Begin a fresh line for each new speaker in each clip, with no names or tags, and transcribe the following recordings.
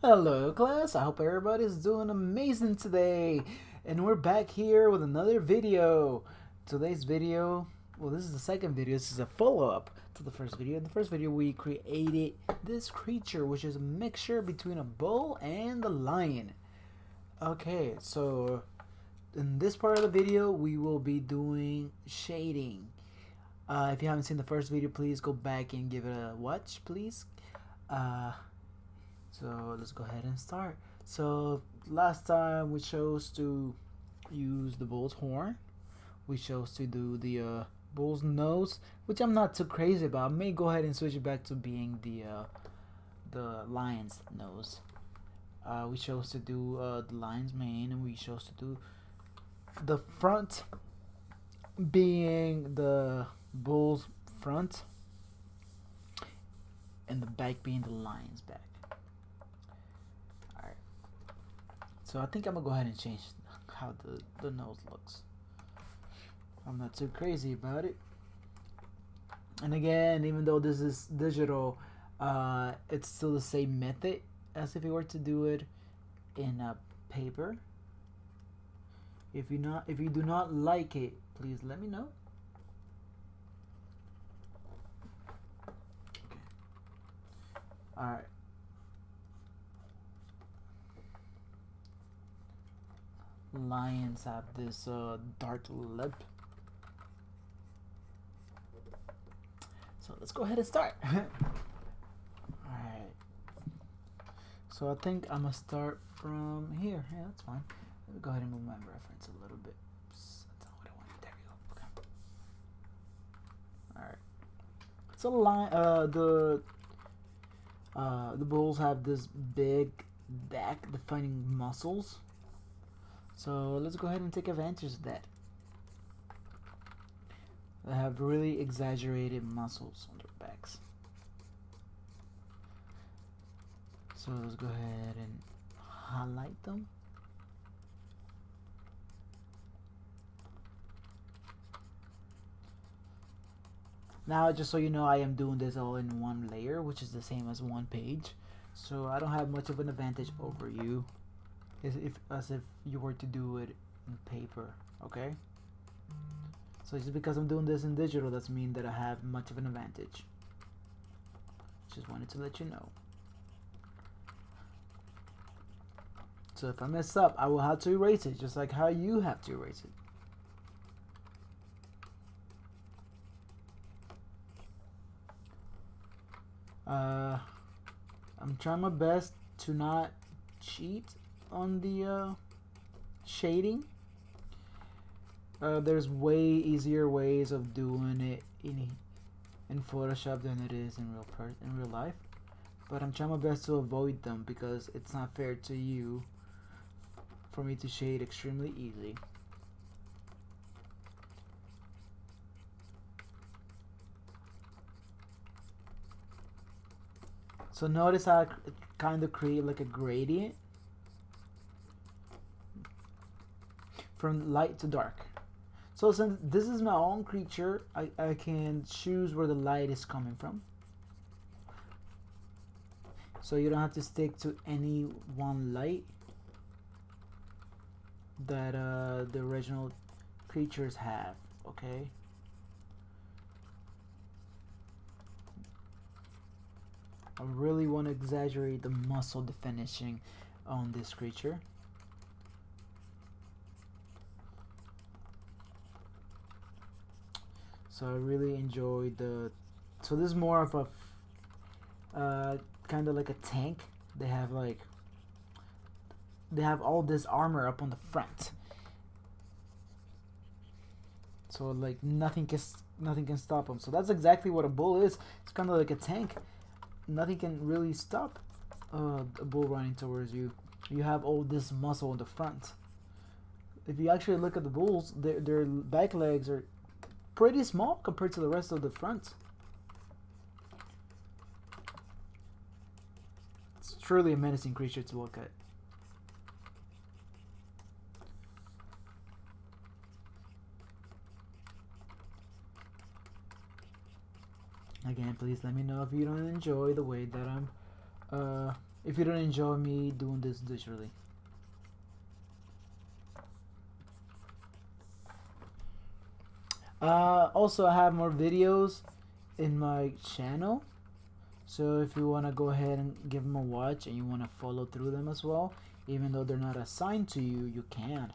Hello, class. I hope everybody's doing amazing today. And we're back here with another video. Today's video, well, this is the second video. This is a follow up to the first video. In the first video, we created this creature, which is a mixture between a bull and a lion. Okay, so in this part of the video, we will be doing shading. If you haven't seen the first video, please go back and give it a watch, please. Uh, so let's go ahead and start. So last time we chose to use the bull's horn. We chose to do the bull's nose, which I'm not too crazy about. I may go ahead and switch it back to being the lion's nose. We chose to do the lion's mane, and we chose to do the front being the bull's front, and the back being the lion's back. Alright. So I think I'm gonna go ahead and change how the nose looks. I'm not too crazy about it. And again, even though this is digital, it's still the same method as if you were to do it in a paper. If you do not like it, please let me know. Okay. All right. Lions have this dark lip. So let's go ahead and start. Alright. So I think I'm gonna start from here. Yeah, that's fine. Let me go ahead and move my reference a little bit. Oops, that's not what I wanted. There we go. Okay. Alright. So the bulls have this big back defining muscles. So let's go ahead and take advantage of that. They have really exaggerated muscles on their backs. So let's go ahead and highlight them. Now, just so you know, I am doing this all in one layer, which is the same as one page. So I don't have much of an advantage over you, as if you were to do it in paper, okay? So just because I'm doing this in digital doesn't mean that I have much of an advantage. Just wanted to let you know. So if I mess up, I will have to erase it, just like how you have to erase it. I'm trying my best to not cheat on the shading. There's way easier ways of doing it in Photoshop than it is in real life, but I'm trying my best to avoid them because it's not fair to you for me to shade extremely easy. So notice how I kind of create like a gradient from light to dark. So since this is my own creature, I can choose where the light is coming from. So you don't have to stick to any one light that the original creatures have, okay? I really want to exaggerate the muscle definition on this creature. So I really enjoyed the. So this is more of a kind of like a tank. They have all this armor up on the front. So like nothing can stop them. So that's exactly what a bull is. It's kind of like a tank. Nothing can really stop a bull running towards you. You have all this muscle in the front. If you actually look at the bulls, their back legs are pretty small compared to the rest of the front. It's truly a menacing creature to look at. Again, please let me know if you don't enjoy the way that I'm if you don't enjoy me doing this digitally. Also, I have more videos in my channel, so if you want to go ahead and give them a watch and you want to follow through them as well, even though they're not assigned to you, you can.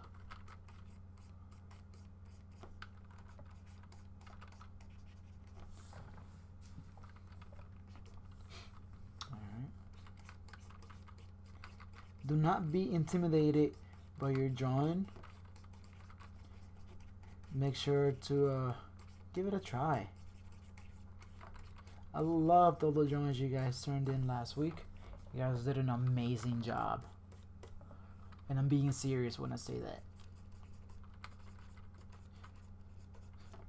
Alright. Do not be intimidated by your drawing. Make sure to give it a try. I loved all the drawings you guys turned in last week. You guys did an amazing job. And I'm being serious when I say that.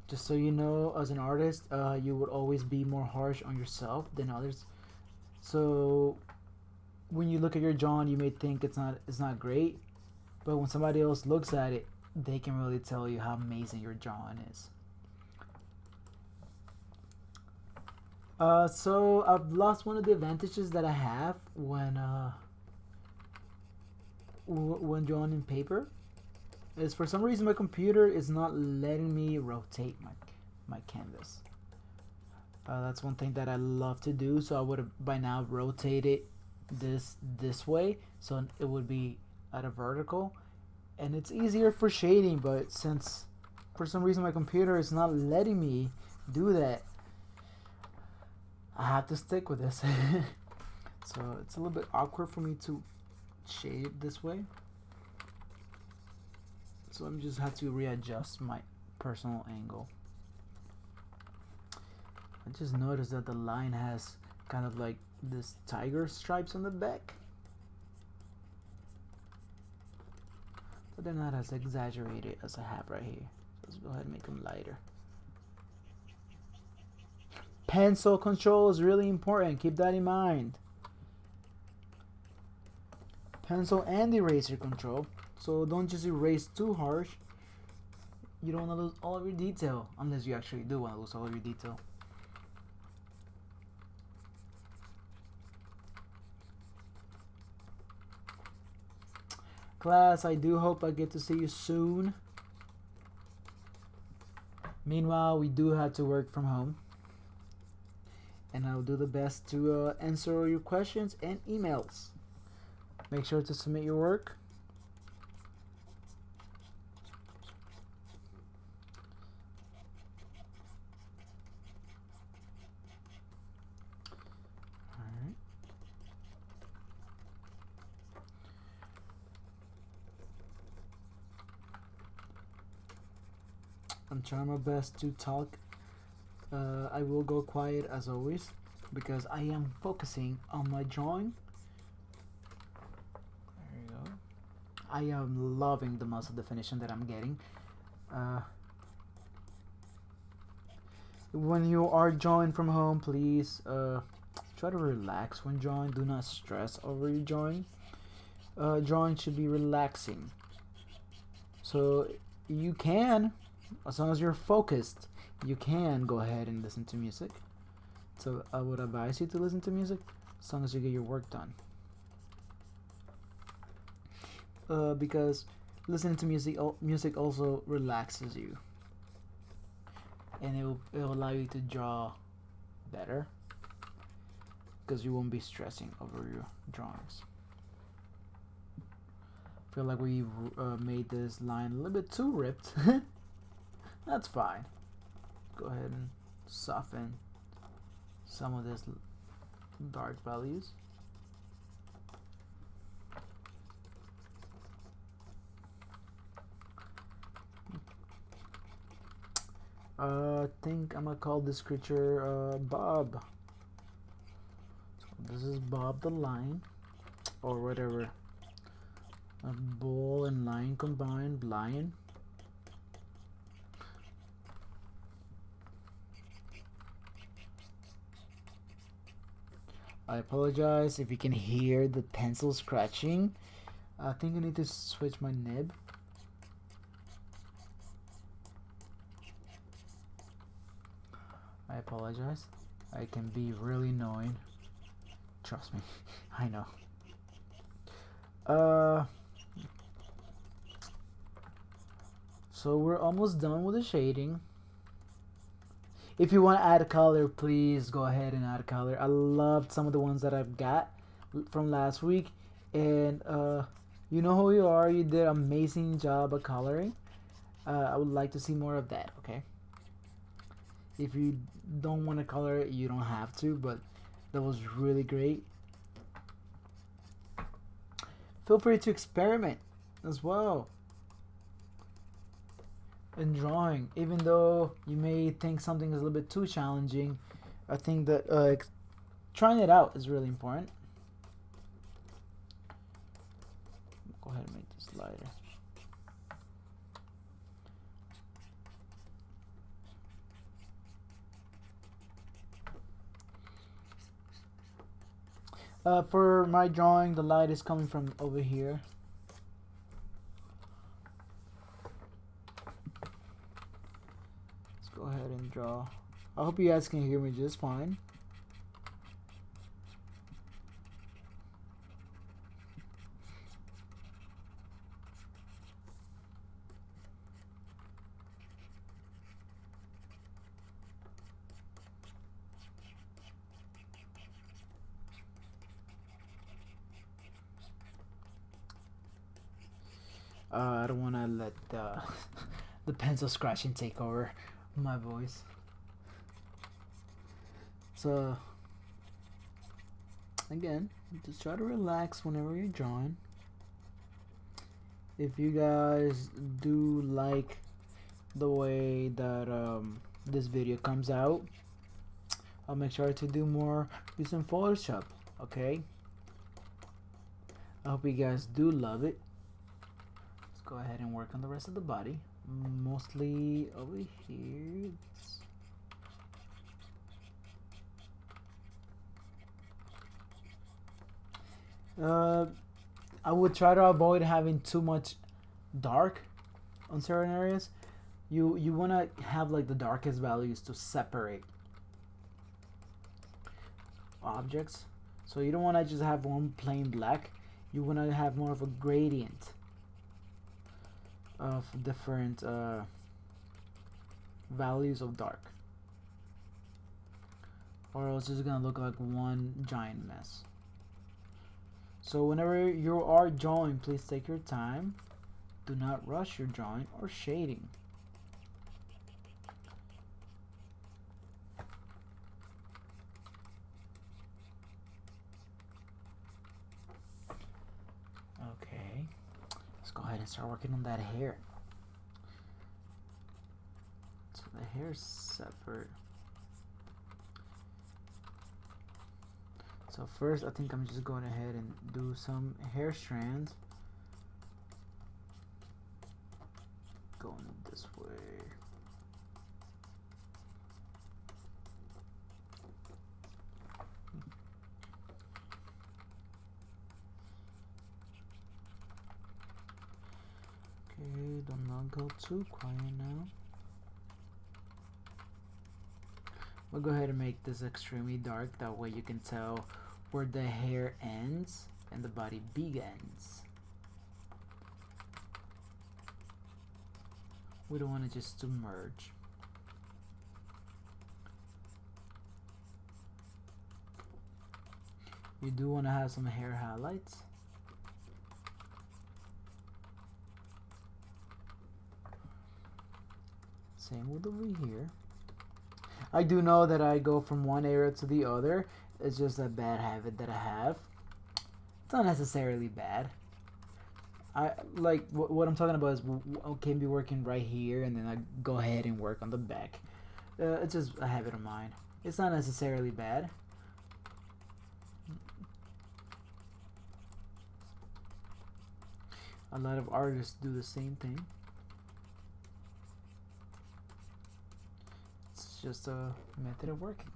Just so you know, as an artist, you would always be more harsh on yourself than others. So when you look at your drawing, you may think it's not great, but when somebody else looks at it, they can really tell you how amazing your drawing is. So I've lost one of the advantages that I have when drawing in paper. Is for some reason my computer is not letting me rotate my canvas. That's one thing that I love to do, so I would have by now rotated this way, so it would be at a vertical, and it's easier for shading, but since for some reason my computer is not letting me do that, I have to stick with this. So it's a little bit awkward for me to shade this way, so I'm just have to readjust my personal angle. I just noticed that the line has kind of like this tiger stripes on the back, but they're not as exaggerated as I have right here. Let's go ahead and make them lighter. Pencil control is really important. Keep that in mind. Pencil and eraser control. So don't just erase too harsh. You don't want to lose all of your detail, unless you actually do want to lose all of your detail. Class, I do hope I get to see you soon. Meanwhile, we do have to work from home, and I'll do the best to answer all your questions and emails. Make sure to submit your work. Alright. I'm trying my best to talk. I will go quiet as always because I am focusing on my drawing. There you go. I am loving the muscle definition that I'm getting. When you are drawing from home, please try to relax when drawing. Do not stress over your drawing. Drawing should be relaxing. So you can, as long as you're focused, you can go ahead and listen to music. So I would advise you to listen to music as long as you get your work done. Because listening to music also relaxes you, and it will allow you to draw better because you won't be stressing over your drawings. I feel like we made this line a little bit too ripped. That's fine. Go ahead and soften some of these dark values. I think I'm gonna call this creature Bob. So this is Bob the lion, or whatever. A bull and lion combined, lion. I apologize if you can hear the pencil scratching. I think I need to switch my nib. I apologize. I can be really annoying. Trust me, I know. Uh, so we're almost done with the shading. If you want to add a color, please go ahead and add a color. I loved some of the ones that I've got from last week, and you know who you are. You did an amazing job of coloring. I would like to see more of that. Okay. If you don't want to color it, you don't have to, but that was really great. Feel free to experiment as well in drawing, even though you may think something is a little bit too challenging. I think that trying it out is really important. Go ahead and make this lighter. For my drawing, the light is coming from over here. Let's go ahead and draw. I hope you guys can hear me just fine. I don't want to let the pencil scratching take over my voice. So, again, just try to relax whenever you're drawing. If you guys do like the way that this video comes out, I'll make sure to do more using Photoshop, okay? I hope you guys do love it. Go ahead and work on the rest of the body, mostly over here. I would try to avoid having too much dark on certain areas. You want to have like the darkest values to separate objects, so you don't want to just have one plain black. You want to have more of a gradient of different values of dark, or else it's gonna look like one giant mess. So whenever you are drawing, please take your time. Do not rush your drawing or shading. Okay, let's go ahead and start working on that hair. So the hair is separate. So first, I think I'm just going ahead and do some hair strands. Going this way. Okay, do not go too quiet now. We'll go ahead and make this extremely dark, that way you can tell where the hair ends and the body begins. We don't want it just to merge. You do want to have some hair highlights. Same with over here. I do know that I go from one area to the other. It's just a bad habit that I have. It's not necessarily bad. I like what I'm talking about is I can be working right here and then I go ahead and work on the back. It's just a habit of mine. It's not necessarily bad. A lot of artists do the same thing. It's just a method of working.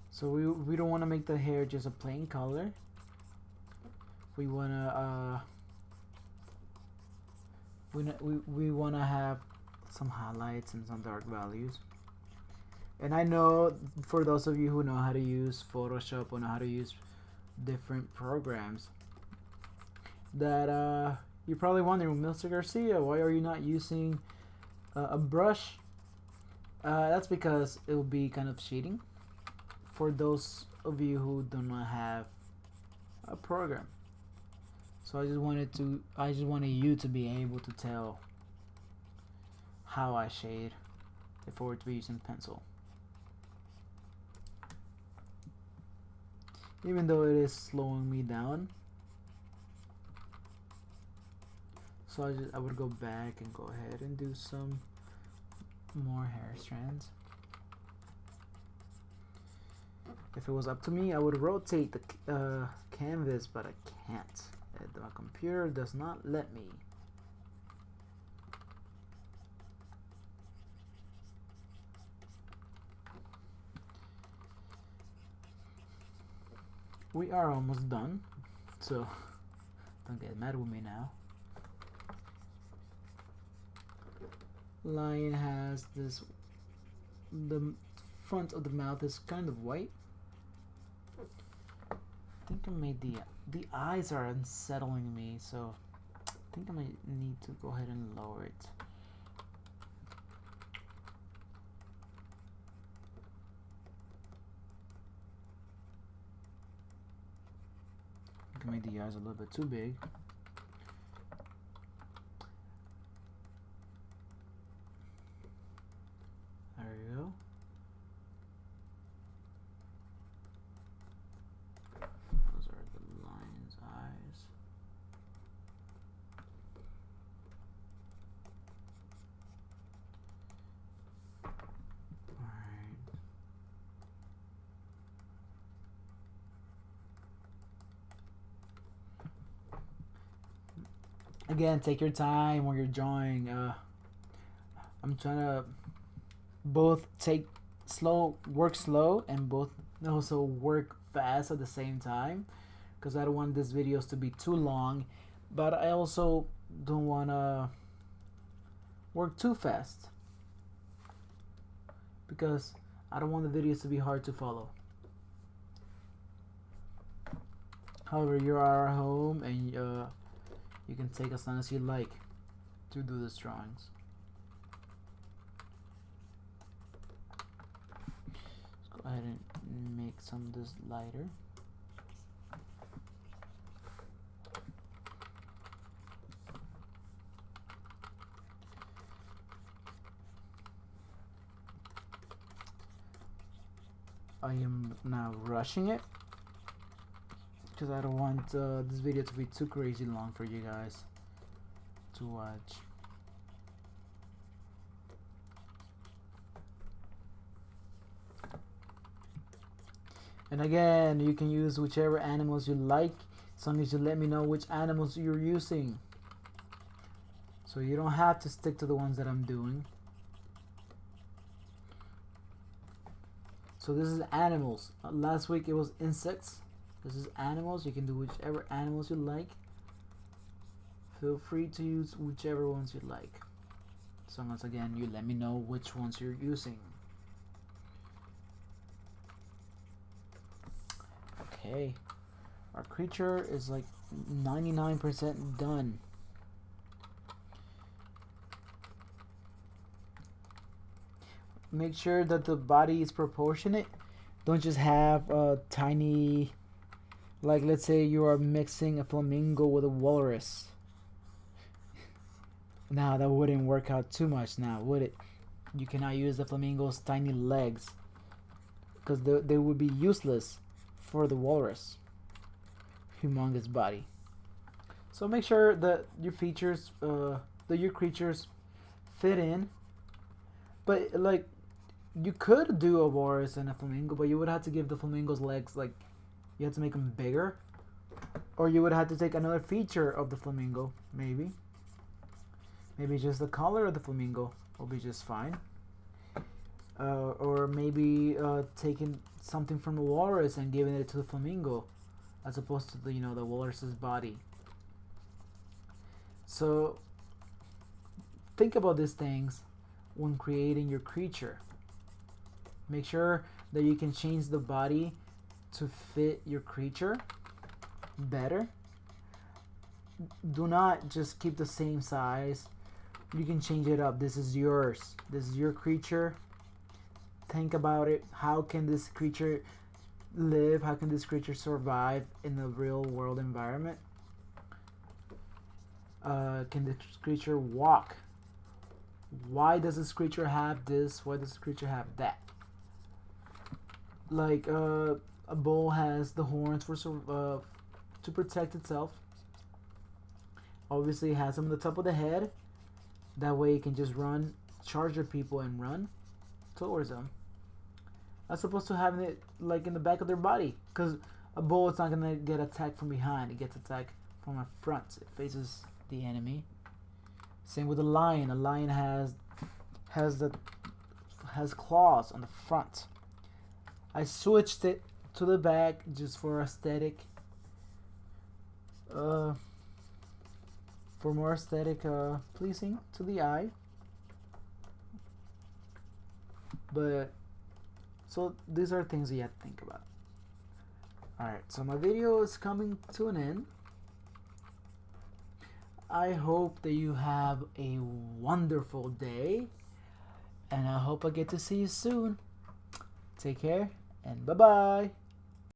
So we don't want to make the hair just a plain color. We wanna we wanna have some highlights and some dark values. And I know for those of you who know how to use Photoshop or know how to use different programs, that you're probably wondering, Mr. Garcia, why are you not using a brush? That's because it will be kind of cheating for those of you who do not have a program. So I just wanted you to be able to tell how I shade if I were to be using pencil. Even though it is slowing me down. So I would go back and go ahead and do some more hair strands. If it was up to me, I would rotate the canvas, but I can't. My computer does not let me. We are almost done, so don't get mad with me now. Lion has this, the front of the mouth is kind of white. I think I made the eyes are unsettling me, so I think I might need to go ahead and lower it. I think I made the eyes a little bit too big. There you go. Those are the lion's eyes. Alright. Again, take your time when you're drawing. I'm trying to both work slow and both also work fast at the same time, because I don't want these videos to be too long, but I also don't want to work too fast because I don't want the videos to be hard to follow. However, you are at home and you can take as long as you like to do these drawings. Go ahead and make some of this lighter. I am now rushing it because I don't want this video to be too crazy long for you guys to watch. And again, you can use whichever animals you like, as long as you let me know which animals you're using. So you don't have to stick to the ones that I'm doing. So this is animals. Last week it was insects. This is animals. You can do whichever animals you like. Feel free to use whichever ones you like. So once again, you let me know which ones you're using. Okay, our creature is like 99% done. Make sure that the body is proportionate. Don't just have a tiny, like let's say you are mixing a flamingo with a walrus. Now that wouldn't work out too much now, would it? You cannot use the flamingo's tiny legs because they would be useless for the walrus humongous body. So make sure that your features that your creatures fit in. But like, you could do a walrus and a flamingo, but you would have to give the flamingo's legs, like, you have to make them bigger, or you would have to take another feature of the flamingo. Maybe just the color of the flamingo will be just fine. Or maybe taking something from the walrus and giving it to the flamingo, as opposed to the the walrus's body. So think about these things when creating your creature. Make sure that you can change the body to fit your creature better. Do not just keep the same size. You can change it up. This is yours. This is your creature. Think about it. How can this creature live? How can this creature survive in the real world environment? Can this creature walk? Why does this creature have this? Why does this creature have that? Like a bull has the horns for to protect itself. Obviously, it has them on the top of the head. That way, it can just run, charge at people, and run towards them. As opposed to having it like in the back of their body, because a bull is not gonna get attacked from behind. It gets attacked from the front. It faces the enemy. Same with a lion. A lion has claws on the front. I switched it to the back just for aesthetic. For more aesthetic pleasing to the eye. But so these are things you have to think about. Alright, so my video is coming to an end. I hope that you have a wonderful day, and I hope I get to see you soon. Take care, and bye-bye.